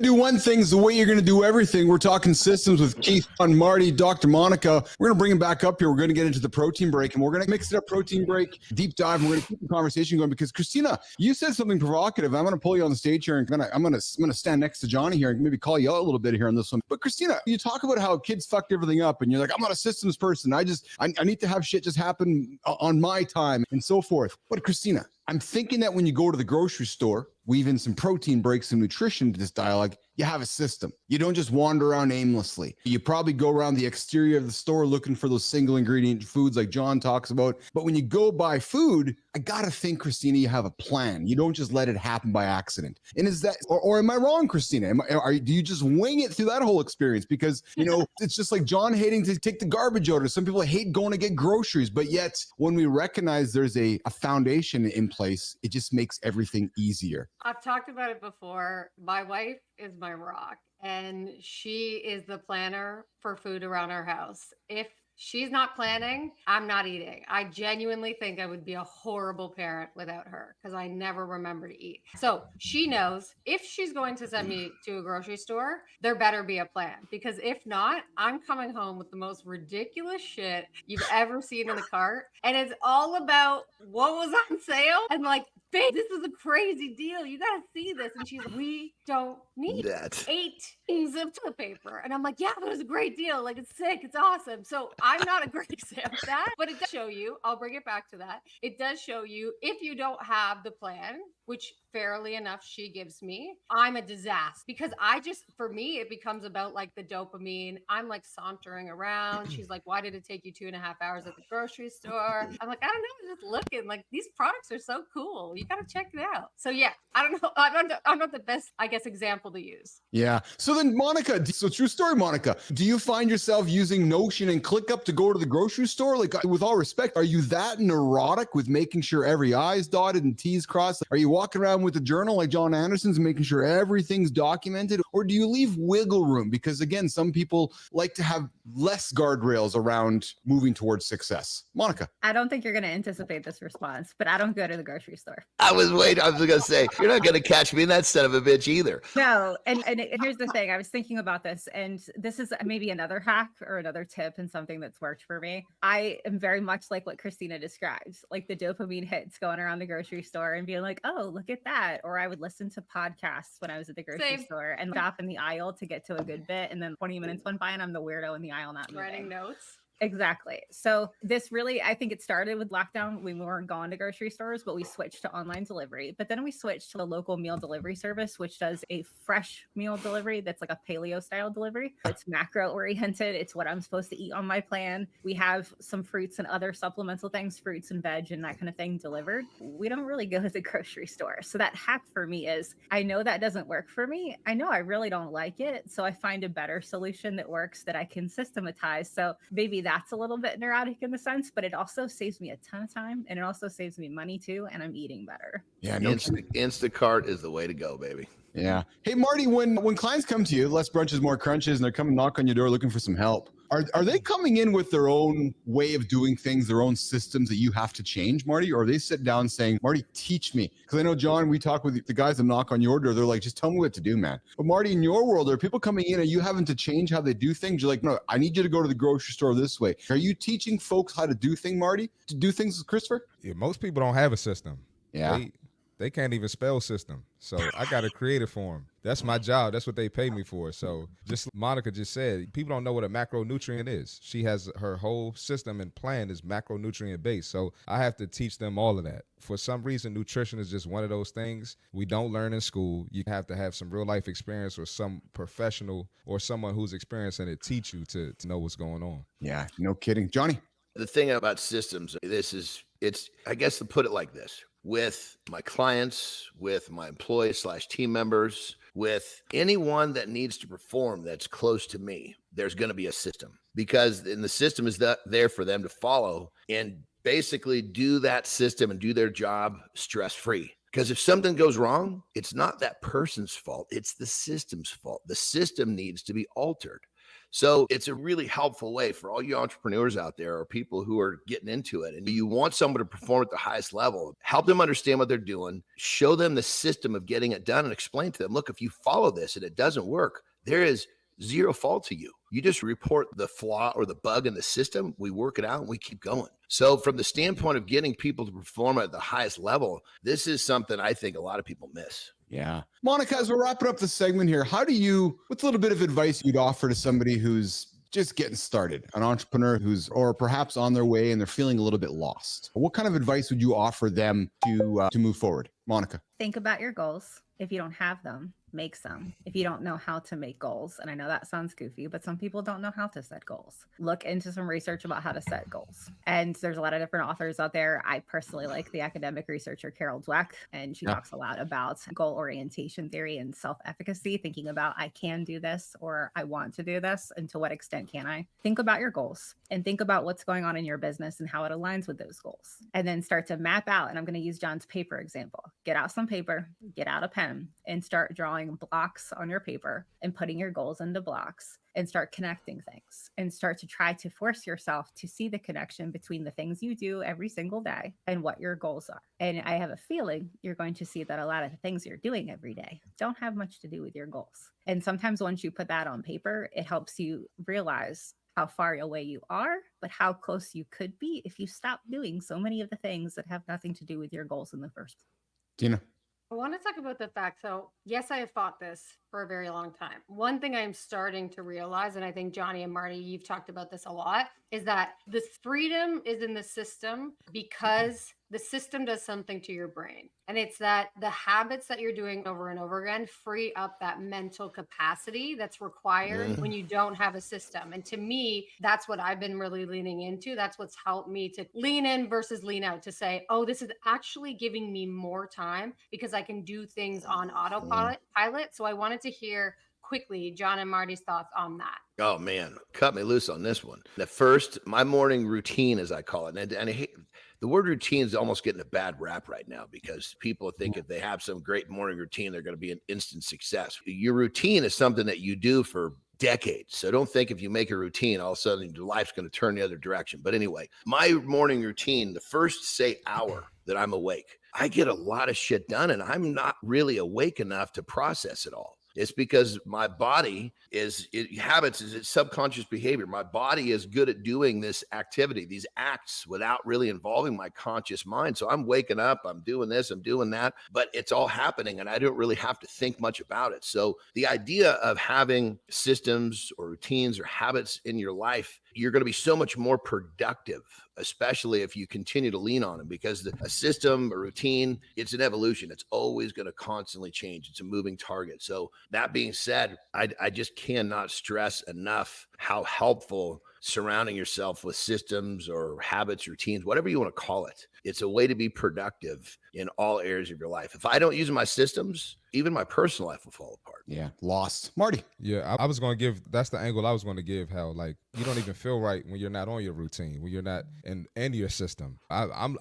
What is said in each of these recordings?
Do one thing's the way you're going to do everything. We're talking systems with Keith, on Marty, Dr. Monica. We're going to bring him back up here. We're going to get into the protein break, and we're going to mix it up, protein break, deep dive, and we're going to keep the conversation going because Kristina, you said something provocative. I'm going to pull you on the stage here, and I'm going to stand next to Johnny here and maybe call you out a little bit here on this one. But Kristina, you talk about how kids fucked everything up, and you're like, I'm not a systems person. I need to have shit just happen on my time and so forth. But Kristina, I'm thinking that when you go to the grocery store, weave in some protein breaks, some nutrition to this dialogue, you have a system. You don't just wander around aimlessly. You probably go around the exterior of the store looking for those single ingredient foods like John talks about. But when you go buy food, I got to think, Kristina, you have a plan. You don't just let it happen by accident. And is that, or am I wrong, Kristina? Do you just wing it through that whole experience? Because, it's just like John hating to take the garbage out, or some people hate going to get groceries. But yet when we recognize there's a foundation in place, it just makes everything easier. I've talked about it before. My wife is my rock, and she is the planner for food around our house. If she's not planning, I'm not eating. I genuinely think I would be a horrible parent without her because I never remember to eat. So she knows if she's going to send me to a grocery store, there better be a plan, because if not, I'm coming home with the most ridiculous shit you've ever seen in the cart. And it's all about what was on sale. And like, babe, this is a crazy deal. You got to see this. And she's like, we don't need that. 8 things of toilet paper. And I'm like, yeah, but it was a great deal. Like, it's sick. It's awesome. So I'm not a great example of that, but it does show you, I'll bring it back to that. It does show you if you don't have the plan, which fairly enough she gives me, I'm a disaster, because for me, it becomes about like the dopamine. I'm like sauntering around. She's like, why did it take you 2.5 hours at the grocery store? I'm like, I don't know, just looking, like these products are so cool. You got to check it out. So yeah, I don't know. I'm not the best, I guess, example to use. Yeah. So then Monica, true story, Monica, do you find yourself using Notion and ClickUp to go to the grocery store? Like, with all respect, are you that neurotic with making sure every I is dotted and T is crossed? Are you walking around with a journal like John Anderson's, making sure everything's documented? Or do you leave wiggle room? Because again, some people like to have less guardrails around moving towards success. Monica. I don't think you're going to anticipate this response, but I don't go to the grocery store. I was going to say, you're not going to catch me in that son of a bitch either. No. And here's the thing. I was thinking about this, and this is maybe another hack or another tip and something that's worked for me. I am very much like what Kristina describes, like the dopamine hits going around the grocery store and being like, oh, look at that. Or I would listen to podcasts when I was at the grocery store and stop in the aisle to get to a good bit. And then 20 minutes went by and I'm the weirdo in the aisle not moving. Writing notes. Exactly. So this really, I think it started with lockdown. We weren't going to grocery stores, but we switched to online delivery. But then we switched to a local meal delivery service, which does a fresh meal delivery. That's like a paleo style delivery. It's macro oriented. It's what I'm supposed to eat on my plan. We have some fruits and other supplemental things, fruits and veg and that kind of thing delivered. We don't really go to the grocery store. So that hack for me is, I know that doesn't work for me. I know I really don't like it. So I find a better solution that works that I can systematize. So maybe that's a little bit neurotic in the sense, but it also saves me a ton of time and it also saves me money too. And I'm eating better. Yeah. No, Instacart is the way to go, baby. Yeah. Hey, Marty, when clients come to you, less brunches, more crunches, and they're coming knock on your door looking for some help, are they coming in with their own way of doing things, their own systems that you have to change, Marty? Or are they sit down saying, Marty, teach me? Because I know, John, we talk with the guys that knock on your door. They're like, just tell me what to do, man. But Marty, in your world, are people coming in and you having to change how they do things? You're like, no, I need you to go to the grocery store this way. Are you teaching folks how to do things, Marty? To do things, Christopher? Yeah, most people don't have a system. Yeah. They can't even spell system. So I got to create it for them. That's my job. That's what they pay me for. So just like Monica just said, people don't know what a macronutrient is. She has her whole system and plan is macronutrient based. So I have to teach them all of that. For some reason, nutrition is just one of those things we don't learn in school. You have to have some real life experience or some professional or someone who's experiencing it teach you to know what's going on. Yeah, no kidding. Johnny? The thing about systems, I guess to put it like this, with my clients, with my employees / team members, with anyone that needs to perform that's close to me, there's going to be a system, because the system is there for them to follow and basically do that system and do their job stress-free. Because if something goes wrong, it's not that person's fault. It's the system's fault. The system needs to be altered. So it's a really helpful way for all you entrepreneurs out there or people who are getting into it and you want someone to perform at the highest level. Help them understand what they're doing, show them the system of getting it done, and explain to them, look, if you follow this and it doesn't work, there is zero fault to you. You just report the flaw or the bug in the system. We work it out and we keep going. So from the standpoint of getting people to perform at the highest level, this is something I think a lot of people miss. Yeah. Monica, as we're wrapping up the segment here, what's a little bit of advice you'd offer to somebody who's just getting started, an entrepreneur or perhaps on their way and they're feeling a little bit lost? What kind of advice would you offer them to move forward? Monica. Think about your goals. If you don't have them, make some. If you don't know how to make goals, and I know that sounds goofy, but some people don't know how to set goals. Look into some research about how to set goals. And there's a lot of different authors out there. I personally like the academic researcher Carol Dweck, and she talks a lot about goal orientation theory and self-efficacy, thinking about I can do this or I want to do this, and to what extent can I? Think about your goals and think about what's going on in your business and how it aligns with those goals. And then start to map out, and I'm going to use John's paper example. Get out some paper, get out a pen, and start drawing blocks on your paper and putting your goals into blocks and start connecting things and start to try to force yourself to see the connection between the things you do every single day and what your goals are. And I have a feeling you're going to see that a lot of the things you're doing every day don't have much to do with your goals. And sometimes once you put that on paper, it helps you realize how far away you are, but how close you could be if you stop doing so many of the things that have nothing to do with your goals in the first place. Tina. I want to talk about the fact. So, yes, I have fought this for a very long time. One thing I'm starting to realize, and I think Johnny and Marty, you've talked about this a lot, is that the freedom is in the system because the system does something to your brain. And it's that the habits that you're doing over and over again free up that mental capacity that's required when you don't have a system. And to me, that's what I've been really leaning into. That's what's helped me to lean in versus lean out, to say, oh, this is actually giving me more time because I can do things on autopilot. So I wanted to hear quickly John and Marty's thoughts on that. Oh man, cut me loose on this one. At first, my morning routine, as I call it, and I hate the word routine is almost getting a bad rap right now because people think if they have some great morning routine, they're going to be an instant success. Your routine is something that you do for decades. So don't think if you make a routine, all of a sudden your life's going to turn the other direction. But anyway, my morning routine, the first, say, hour that I'm awake, I get a lot of shit done and I'm not really awake enough to process it all. It's because my body it's subconscious behavior. My body is good at doing this activity, these acts without really involving my conscious mind. So I'm waking up, I'm doing this, I'm doing that, but it's all happening and I don't really have to think much about it. So the idea of having systems or routines or habits in your life, you're going to be so much more productive, especially if you continue to lean on them, because a system, a routine, it's an evolution. It's always going to constantly change. It's a moving target. So that being said, I just cannot stress enough how helpful surrounding yourself with systems or habits, routines, whatever you want to call it. It's a way to be productive in all areas of your life. If I don't use my systems, even my personal life will fall apart. Yeah, lost. Marty. Yeah, I was going to give, that's the angle I was going to give, how like you don't even feel right when you're not on your routine, when you're not in your system. I'm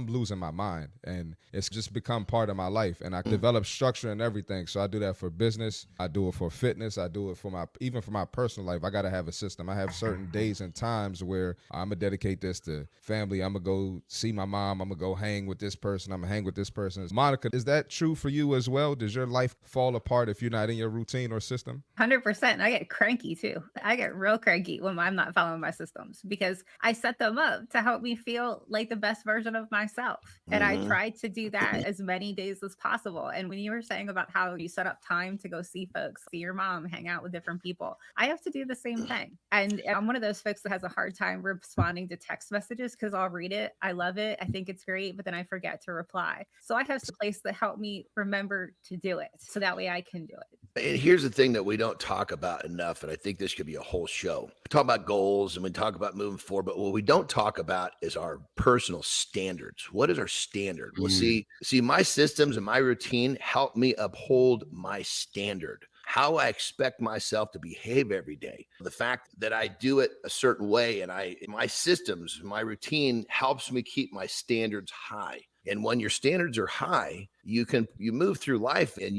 losing my mind, and it's just become part of my life, and I develop structure and everything. So I do that for business, I do it for fitness, I do it for even for my personal life. I got to have a system. I have certain days and times where I'm going to dedicate this to family. I'm going to go see my mom. I'm going to go hang with this person. I'm going to hang with this person. Monica, is that true for you as well? Does your life fall apart if you're not in your routine or system? 100%. I get cranky too. I get real cranky when I'm not following my systems because I set them up to help me feel like the best version of myself. And I try to do that as many days as possible. And when you were saying about how you set up time to go see folks, see your mom, hang out with different people, I have to do the same thing. And I'm one of those folks that has a hard time responding to text messages because I'll read it. I love it. I think it's great, but then I forget to reply. So I have some place that help me remember to do it so that way I can do it. And here's the thing that we don't talk about enough, and I think this could be a whole show. We talk about goals and we talk about moving forward, but what we don't talk about is our personal standards. What is our standard? Well, see, my systems and my routine help me uphold my standard, how I expect myself to behave every day. The fact that I do it a certain way and my systems, my routine helps me keep my standards high. And when your standards are high, you move through life and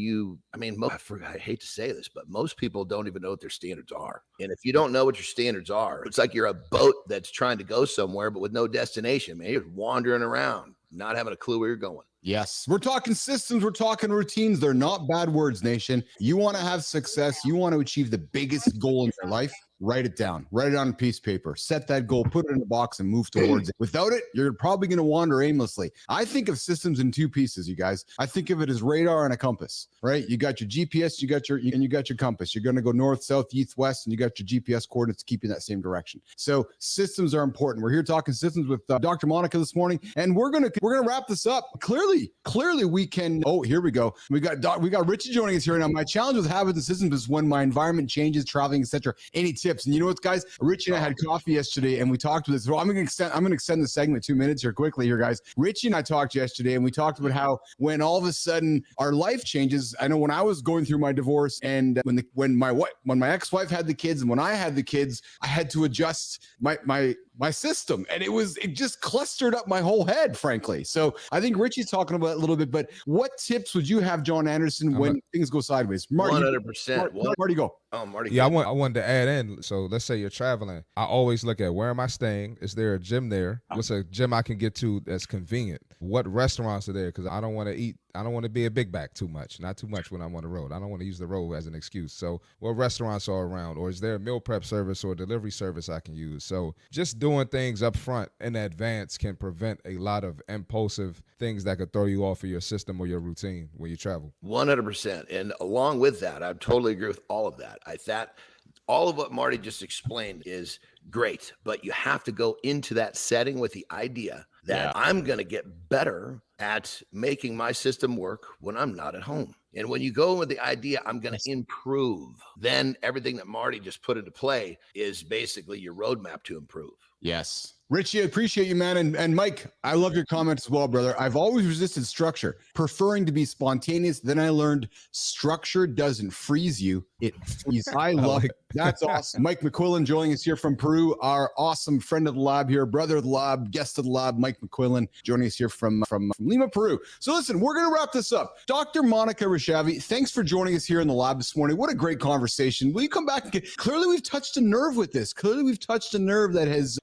I hate to say this, but most people don't even know what their standards are. And if you don't know what your standards are, it's like you're a boat that's trying to go somewhere, but with no destination, man. You're wandering around, not having a clue where you're going. Yes, we're talking systems, we're talking routines. They're not bad words, nation. You want to have success, you want to achieve the biggest goal in your life, write it down. Write it on a piece of paper. Set that goal, put it in a box, and move towards it. Without it, you're probably going to wander aimlessly. I think of systems in two pieces, you guys. I think of it as radar and a compass, right? You got your GPS, you got your compass. You're going to go north, south, east, west, and you got your GPS coordinates to keep you in that same direction. So systems are important. We're here talking systems with Dr. Monica this morning, and we're gonna wrap this up. Clearly, we can. Oh, here we go. We got Richie joining us here now. My challenge with habits and systems is when my environment changes, traveling, etc. Any tips? And you know what, guys? Richie and I had coffee yesterday, and we talked about this. Well, I'm going to extend the segment 2 minutes here quickly here, guys. Richie and I talked yesterday, and we talked about how when all of a sudden our life changes. I know when I was going through my divorce, and when my ex-wife had the kids, and when I had the kids, I had to adjust my system, and it just clustered up my whole head, frankly. So I think Richie's talking about it a little bit, but what tips would you have, John Anderson, when things go sideways? Marty, 100%. Marty, go. Oh, Marty. Yeah, I wanted to add in. So let's say you're traveling. I always look at where am I staying? Is there a gym there? What's a gym I can get to that's convenient? What restaurants are there? Because I don't want to eat. I don't want to be a big back too much. Not too much when I'm on the road. I don't want to use the road as an excuse. So what restaurants are around? Or is there a meal prep service or delivery service I can use? So just doing things up front in advance can prevent a lot of impulsive things that could throw you off of your system or your routine when you travel. 100%. And along with that, I totally agree with all of that. All of what Marty just explained is great, but you have to go into that setting with the idea that I'm going to get better at making my system work when I'm not at home. And when you go with the idea, I'm going to improve, then everything that Marty just put into play is basically your roadmap to improve. Yes. Richie, I appreciate you, man. And Mike, I love your comments as well, brother. I've always resisted structure, preferring to be spontaneous. Then I learned structure doesn't freeze you. It freezes. I love it. That's awesome. Mike McQuillan joining us here from Peru, our awesome friend of the lab here, brother of the lab, guest of the lab, Mike McQuillan joining us here from Lima, Peru. So listen, we're going to wrap this up. Dr. Monica Reshavi, thanks for joining us here in the lab this morning. What a great conversation. Will you come back? Clearly, we've touched a nerve with this. Clearly, we've touched a nerve that has,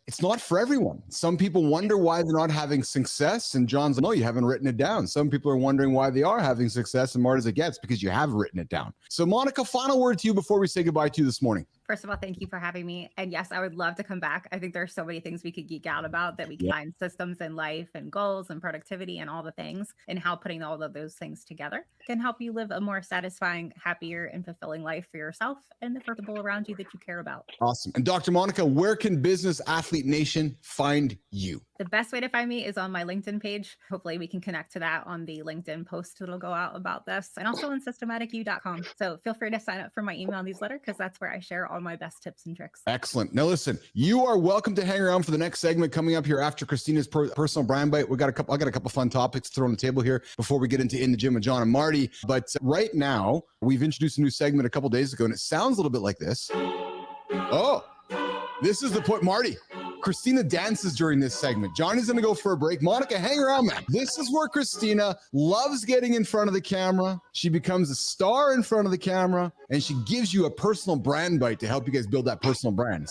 it's not for everyone. Some people wonder why they're not having success. And John's like, no, you haven't written it down. Some people are wondering why they are having success. And Marty's like, yeah, it's because you have written it down. So Monica, final word to you before we say goodbye to you this morning. First of all, thank you for having me. And yes, I would love to come back. I think there's so many things we could geek out about that we can find systems in life and goals and productivity and all the things, and how putting all of those things together can help you live a more satisfying, happier, and fulfilling life for yourself and the people around you that you care about. Awesome. And Dr. Monica, where can Business Athlete Nation find you? The best way to find me is on my LinkedIn page. Hopefully we can connect to that on the LinkedIn post that'll go out about this, and also on systematicu.com. So feel free to sign up for my email newsletter, because that's where I share all my best tips and tricks. Excellent. Now listen, you are welcome to hang around for the next segment coming up here after Kristina's personal brand bite. I got a couple fun topics to throw on the table here before we get into In the Gym with John and Marty. But right now, we've introduced a new segment a couple days ago, and it sounds a little bit like this. Oh, this is the point, Marty. Kristina dances during this segment. Johnny's going to go for a break. Monica, hang around, man. This is where Kristina loves getting in front of the camera. She becomes a star in front of the camera, and she gives you a personal brand bite to help you guys build that personal brand.